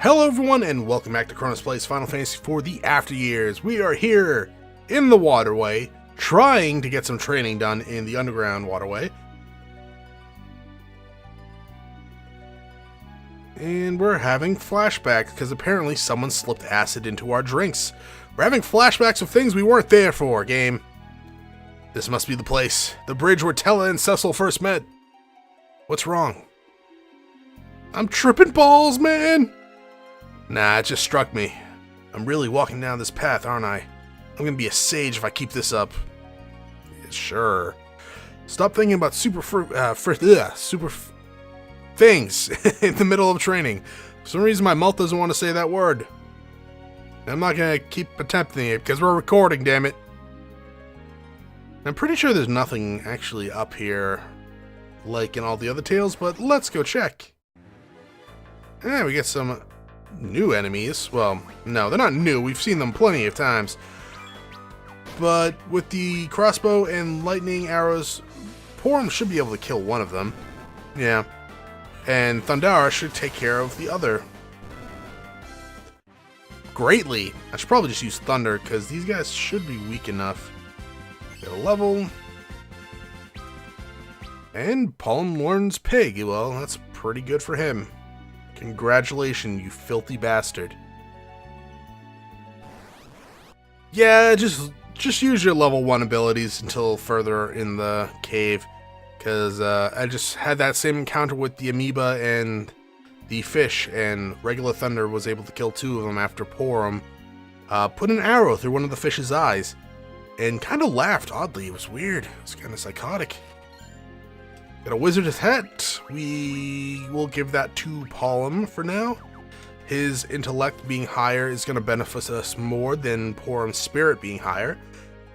Hello everyone and welcome back to Chronos Plays Final Fantasy for the After Years. We are here in the Waterway, trying to get some training done in the Underground Waterway. And we're having flashbacks because apparently someone slipped acid into our drinks. We're having flashbacks of things we weren't there for, game. This must be the place. The bridge where Tella and Cecil first met. What's wrong? I'm tripping balls, man! Nah, it just struck me. I'm really walking down this path, aren't I? I'm gonna be a sage if I keep this up. Yeah, sure. Stop thinking about things in the middle of training. For some reason my mouth doesn't want to say that word. I'm not gonna keep attempting it because we're recording, damn it. I'm pretty sure there's nothing actually up here like in all the other tales, but let's go check. Yeah, we get some new enemies. Well, no, they're not new. We've seen them plenty of times. But with the crossbow and lightning arrows, Porom should be able to kill one of them. Yeah. And Thundara should take care of the other. Greatly. I should probably just use Thunder, because these guys should be weak enough. Get a level. And Porom learns Pig. Well, that's pretty good for him. Congratulations, you filthy bastard. Yeah, just use your level 1 abilities until further in the cave. Because I just had that same encounter with the amoeba and the fish, and regular Thunder was able to kill 2 of them after Porom put an arrow through one of the fish's eyes. And kind of laughed, oddly. It was weird. It was kind of psychotic. Got a wizard's hat. We will give that to Porom for now. His intellect being higher is going to benefit us more than Porom's spirit being higher.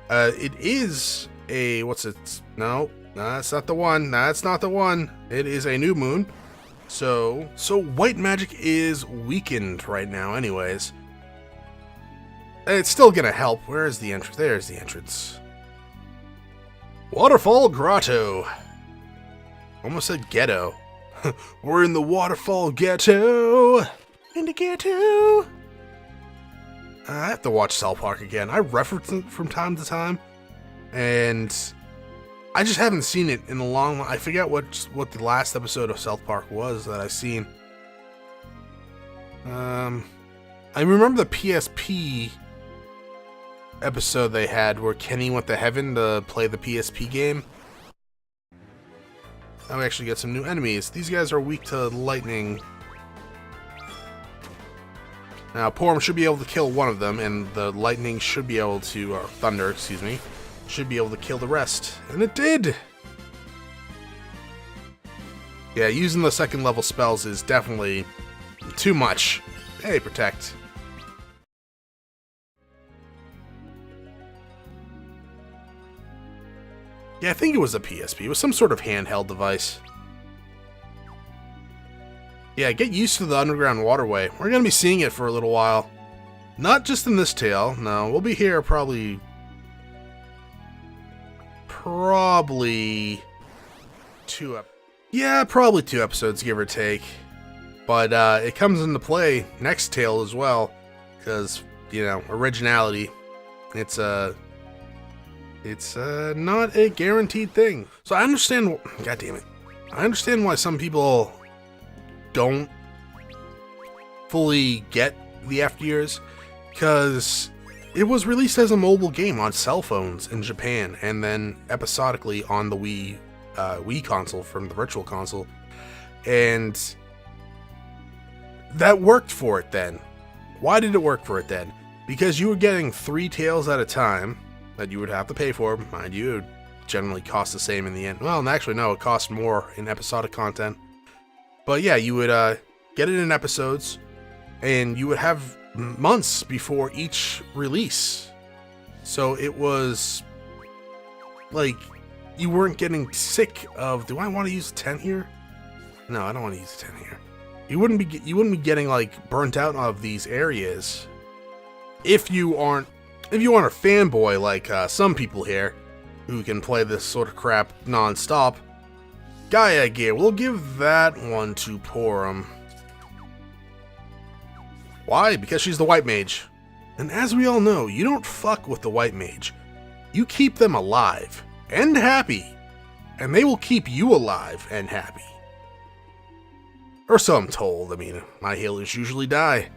It is a... what's it? No, that's not the one. That's not the one. It is a new moon. So white magic is weakened right now anyways. It's still going to help. Where is the entrance? There's the entrance. Waterfall Grotto. Almost said ghetto. We're in the Waterfall ghetto. In the ghetto. I have to watch South Park again. I reference it from time to time, and I just haven't seen it in a long. I forget what the last episode of South Park was that I've seen. I remember the PSP episode they had where Kenny went to heaven to play the PSP game. Now we actually get some new enemies. These guys are weak to lightning. Now Porom should be able to kill one of them, and the lightning should be able to, or thunder, excuse me, should be able to kill the rest. And it did! Yeah, using the second level spells is definitely too much. Hey, protect. Yeah, I think it was a PSP. It was some sort of handheld device. Yeah, get used to the Underground Waterway. We're going to be seeing it for a little while. Not just in this tale. No, we'll be here probably 2 probably 2 episodes, give or take. But it comes into play next tale as well. Because, you know, originality. It's not a guaranteed thing. So I understand, god damn it, I understand why some people don't fully get the After Years, because it was released as a mobile game on cell phones in Japan, and then episodically on the Wii console from the Virtual Console, and that worked for it then. Why did it work for it then? Because you were getting 3 tales at a time that you would have to pay for. Mind you, it would generally cost the same in the end. Well, actually, no, it cost more in episodic content. But yeah, you would get it in episodes, and you would have months before each release. So it was like you weren't getting sick of, do I want to use 10 here? No, I don't want to use 10 here. You wouldn't be getting like burnt out of these areas if you aren't a fanboy like some people here who can play this sort of crap non-stop. Gaia gear, we'll give that one to Porom. Why? Because she's the white mage. And as we all know, you don't fuck with the white mage. You keep them alive and happy, and they will keep you alive and happy. Or so I'm told. I mean, my healers usually die.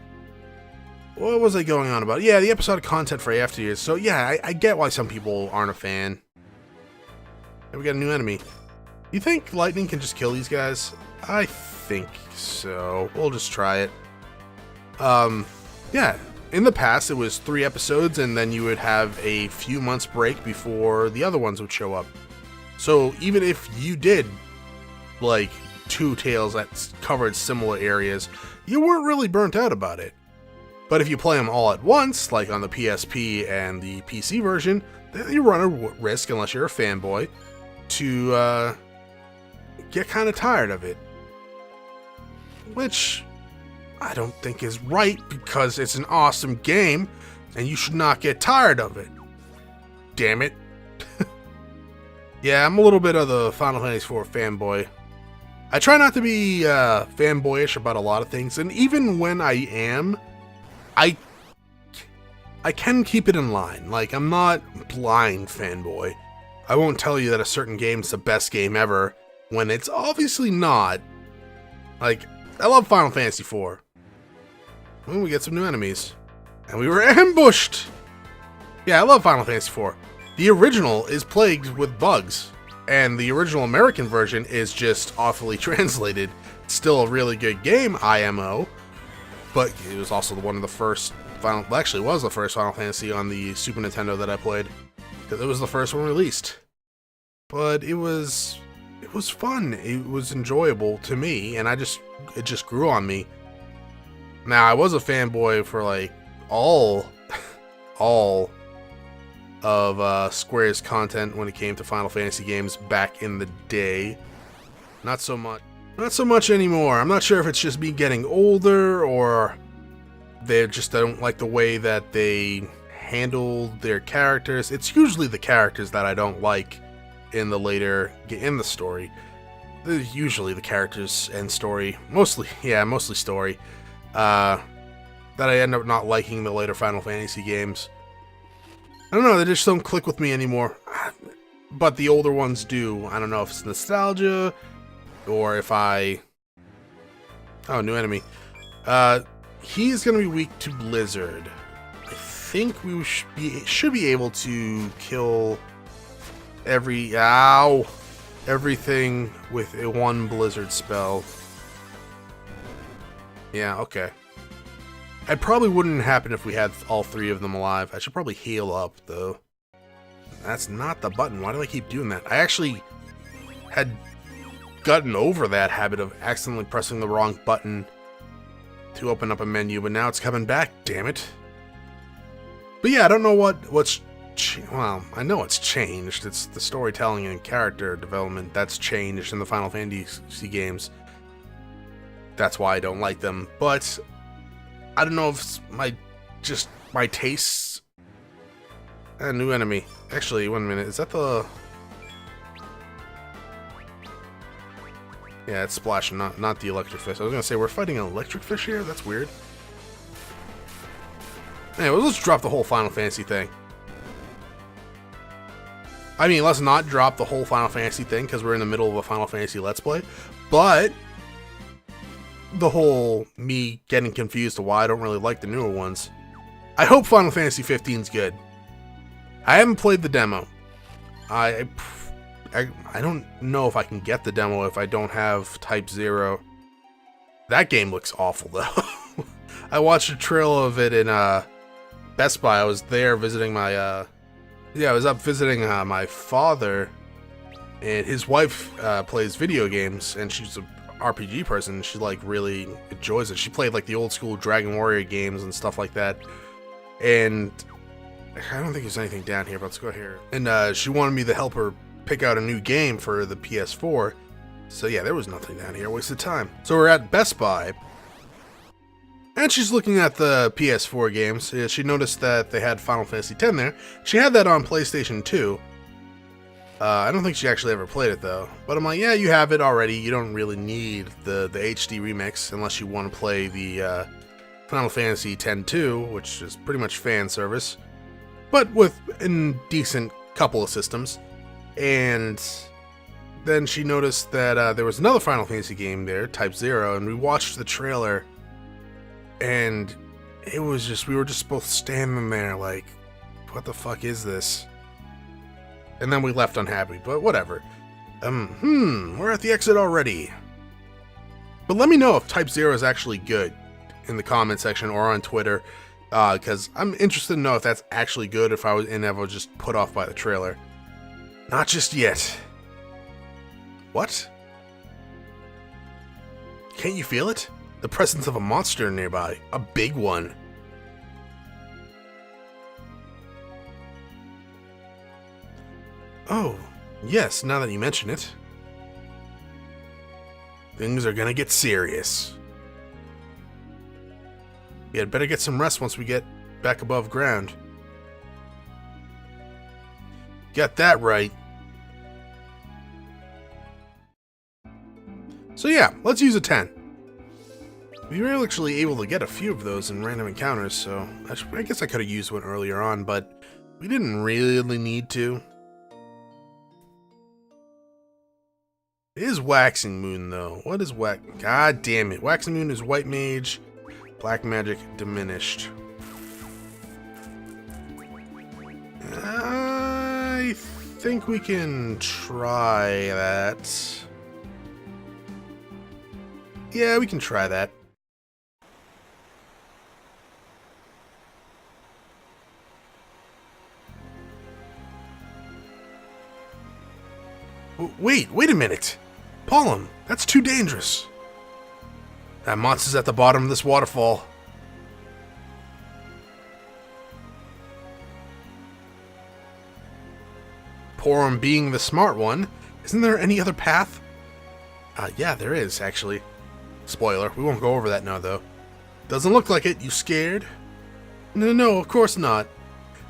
What was I going on about? Yeah, the episodic content for after years. So yeah, I get why some people aren't a fan. And we got a new enemy. You think lightning can just kill these guys? I think so. We'll just try it. Yeah. In the past, it was 3 episodes, and then you would have a few months break before the other ones would show up. So even if you did, like, 2 tales that covered similar areas, you weren't really burnt out about it. But if you play them all at once, like on the PSP and the PC version, then you run a risk, unless you're a fanboy, to get kind of tired of it. Which I don't think is right, because it's an awesome game, and you should not get tired of it. Damn it. Yeah, I'm a little bit of the Final Fantasy IV fanboy. I try not to be fanboyish about a lot of things, and even when I am, I can keep it in line. Like, I'm not blind fanboy. I won't tell you that a certain game's the best game ever, when it's obviously not. Like, I love Final Fantasy IV. Well, we get some new enemies. And we were ambushed! Yeah, I love Final Fantasy IV. The original is plagued with bugs. And the original American version is just awfully translated. It's still a really good game, IMO. But it was also one of the first Final... Actually, it was the first Final Fantasy on the Super Nintendo that I played. Because it was the first one released. But it was fun. It was enjoyable to me. And it just grew on me. Now, I was a fanboy for, like, all of Square's content when it came to Final Fantasy games back in the day. Not so much anymore. I'm not sure if it's just me getting older, or they just don't like the way that they handle their characters. It's usually the characters that I don't like in the story. Usually the characters and story. Mostly story. That I end up not liking the later Final Fantasy games. I don't know, they just don't click with me anymore. But the older ones do. I don't know if it's nostalgia, or if I... Oh, new enemy. He's gonna be weak to Blizzard. I think we should be able to kill everything with a 1 Blizzard spell. Yeah, okay. It probably wouldn't happen if we had all 3 of them alive. I should probably heal up, though. That's not the button. Why do I keep doing that? I actually had gotten over that habit of accidentally pressing the wrong button to open up a menu, but now it's coming back, damn it. But yeah, I don't know what's... Well, I know it's changed. It's the storytelling and character development that's changed in the Final Fantasy games. That's why I don't like them, but... I don't know if it's my tastes. A new enemy. Actually, 1 minute. Is that the... Yeah, it's splashing, not the electric fish. I was gonna say, we're fighting an electric fish here? That's weird. Anyway, let's drop the whole Final Fantasy thing. I mean, let's not drop the whole Final Fantasy thing, because we're in the middle of a Final Fantasy Let's Play. But... the whole me getting confused to why I don't really like the newer ones. I hope Final Fantasy 15's good. I haven't played the demo. I don't know if I can get the demo if I don't have Type 0. That game looks awful, though. I watched a trailer of it in Best Buy. I was there visiting my... I was up visiting my father, and his wife plays video games, and she's a RPG person. She like really enjoys it. She played like the old school Dragon Warrior games and stuff like that, and I don't think there's anything down here, but let's go here. And she wanted me to help her pick out a new game for the PS4, so yeah, there was nothing down here. Wasted time. So we're at Best Buy, and she's looking at the PS4 games. She noticed that they had Final Fantasy X there. She had that on PlayStation 2. I don't think she actually ever played it, though. But I'm like, yeah, you have it already. You don't really need the HD remix unless you want to play the Final Fantasy X-2, which is pretty much fan service, but with a decent couple of systems. And then she noticed that there was another Final Fantasy game there, Type 0, and we watched the trailer, and it was just, we were just both standing there like, what the fuck is this? And then we left unhappy, but whatever. We're at the exit already. But let me know if Type 0 is actually good in the comment section or on Twitter, because I'm interested to know if that's actually good, if I was just put off by the trailer. Not just yet. What? Can't you feel it? The presence of a monster nearby. A big one. Oh, yes, now that you mention it. Things are gonna get serious. Yeah, I'd better get some rest once we get back above ground. Get that right. So yeah, let's use a 10. We were actually able to get a few of those in random encounters, so I guess I could have used one earlier on, but we didn't really need to. It is Waxing Moon, though. What is God damn it. Waxing Moon is White Mage, Black Magic diminished. I think we can try that. Yeah, we can try that. Wait a minute. Porom, that's too dangerous. That monster's at the bottom of this waterfall. Porom being the smart one, isn't there any other path? Yeah, there is, actually. Spoiler, we won't go over that now, though. Doesn't look like it. You scared? No, of course not.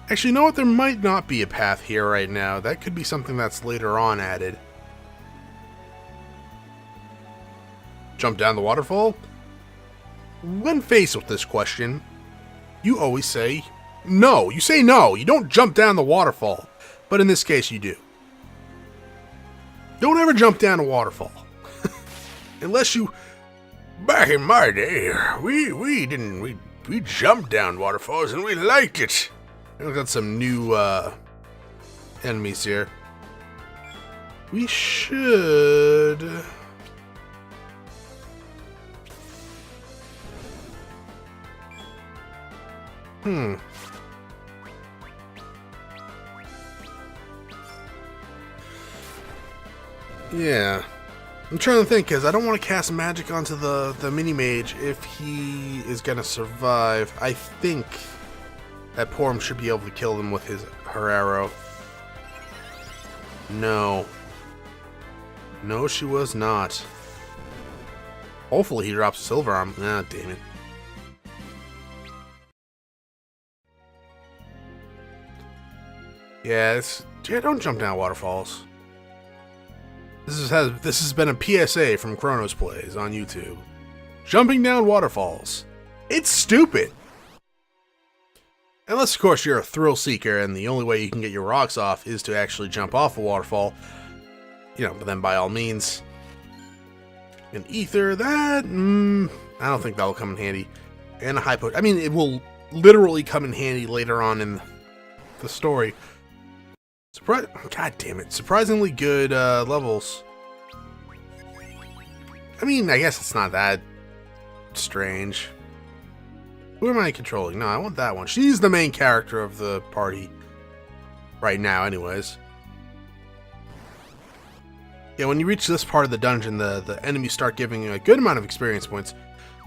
Actually, you know what? There might not be a path here right now. That could be something that's later on added. Jump down the waterfall? When faced with this question, you always say no. You say no. You don't jump down the waterfall. But in this case, you do. Don't ever jump down a waterfall. Unless you... Back in my day, we jumped down waterfalls and we liked it. We've got some new enemies here. We should... Yeah. I'm trying to think, because I don't want to cast magic onto the mini-mage if he is going to survive. I think that Porom should be able to kill him with her arrow. No. No, she was not. Hopefully he drops a silver arm. Ah, damn it. Yeah, don't jump down waterfalls. This has been a PSA from Chronos Plays on YouTube. Jumping down waterfalls. It's stupid. Unless, of course, you're a thrill seeker and the only way you can get your rocks off is to actually jump off a waterfall. You know, but then by all means. An ether, that... I don't think that'll come in handy. And a high pot. I mean, it will literally come in handy later on in the story. God damn it. Surprisingly good levels. I mean, I guess it's not that strange. Who am I controlling? No, I want that one. She's the main character of the party. Right now, anyways. Yeah, when you reach this part of the dungeon, the enemies start giving you a good amount of experience points.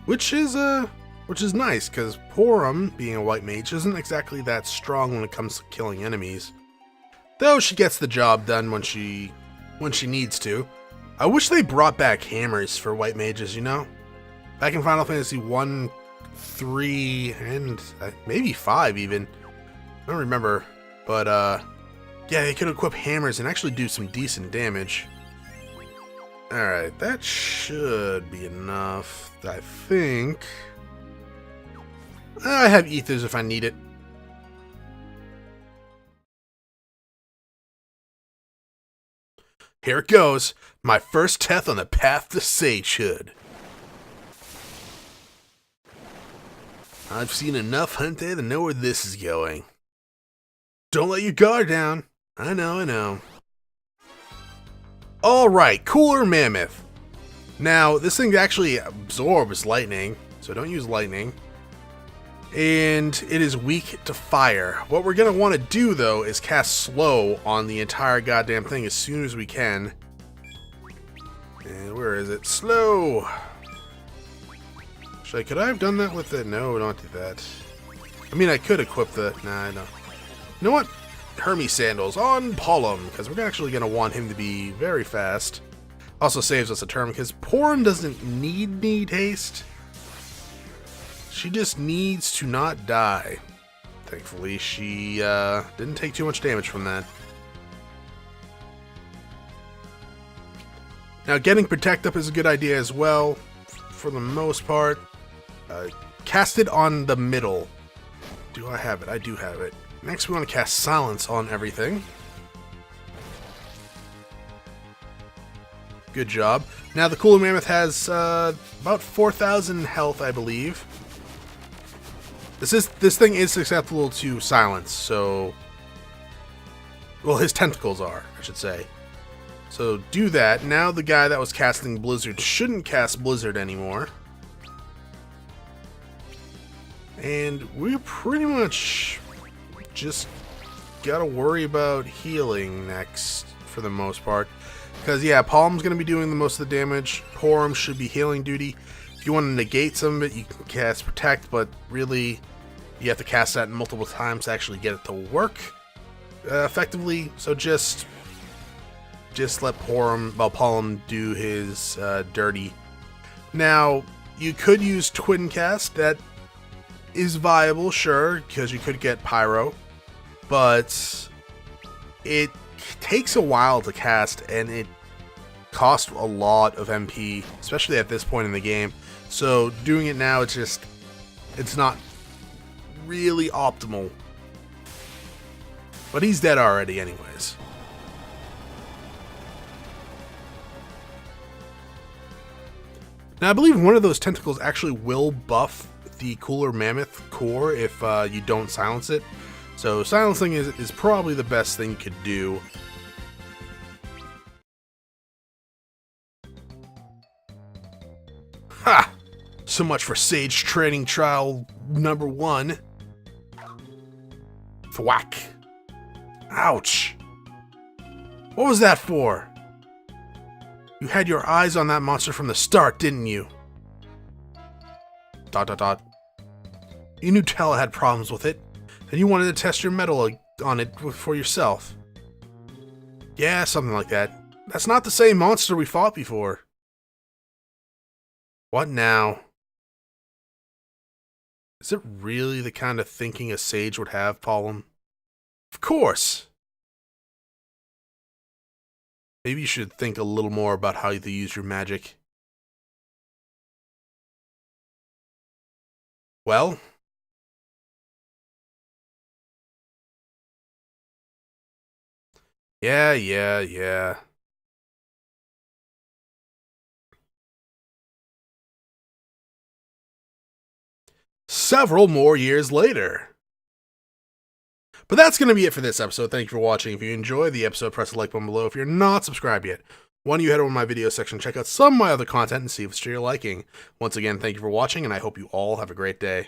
Which is nice, because Porom, being a white mage, isn't exactly that strong when it comes to killing enemies. Though she gets the job done when she needs to. I wish they brought back hammers for white mages, you know? Back in Final Fantasy 1, 3, and maybe 5 even. I don't remember. But, yeah, they could equip hammers and actually do some decent damage. Alright, that should be enough, I think. I have ethers if I need it. Here it goes. My first test on the path to sagehood. I've seen enough Hunter to know where this is going. Don't let your guard down. I know. Alright, Cooler Mammoth. Now, this thing actually absorbs lightning, so don't use lightning. And it is weak to fire. What we're going to want to do, though, is cast slow on the entire goddamn thing as soon as we can. And where is it? Slow! Could I have done that with it? No, don't do that. I mean, I could equip the... Nah, I don't. You know what? Hermes Sandals on Porom, because we're actually going to want him to be very fast. Also saves us a turn, because Porom doesn't need haste. She just needs to not die. Thankfully, she didn't take too much damage from that. Now, getting Protect up is a good idea as well, for the most part. Cast it on the middle. Do I have it? I do have it. Next, we want to cast Silence on everything. Good job. Now, the Cooler Mammoth has about 4,000 health, I believe. This thing is susceptible to silence, so... Well, his tentacles are, I should say. So do that. Now the guy that was casting Blizzard shouldn't cast Blizzard anymore. And we pretty much just gotta worry about healing next, for the most part. Because, yeah, Porom's going to be doing the most of the damage. Porom should be healing duty. If you want to negate some of it, you can cast Protect, but really... You have to cast that multiple times to actually get it to work effectively. So just let Porom do his dirty. Now, you could use Twin Cast. That is viable, sure, because you could get Pyro. But it takes a while to cast, and it costs a lot of MP, especially at this point in the game. So doing it now, it's not really optimal. But he's dead already anyways. Now I believe one of those tentacles actually will buff the Cooler Mammoth core if you don't silence it. So silencing is probably the best thing you could do. Ha! So much for Sage Training Trial number 1. Thwack. Ouch. What was that for? You had your eyes on that monster from the start, didn't you? ... You knew Tella had problems with it, and you wanted to test your mettle on it for yourself. Yeah, something like that. That's not the same monster we fought before. What now? Is it really the kind of thinking a sage would have, Porom? Of course! Maybe you should think a little more about how to use your magic. Well? Yeah. Several more years later. But that's going to be it for this episode. Thank you for watching. If you enjoyed the episode, press the like button below. If you're not subscribed yet, why don't you head over to my video section, check out some of my other content, and see if it's to your liking. Once again, thank you for watching, and I hope you all have a great day.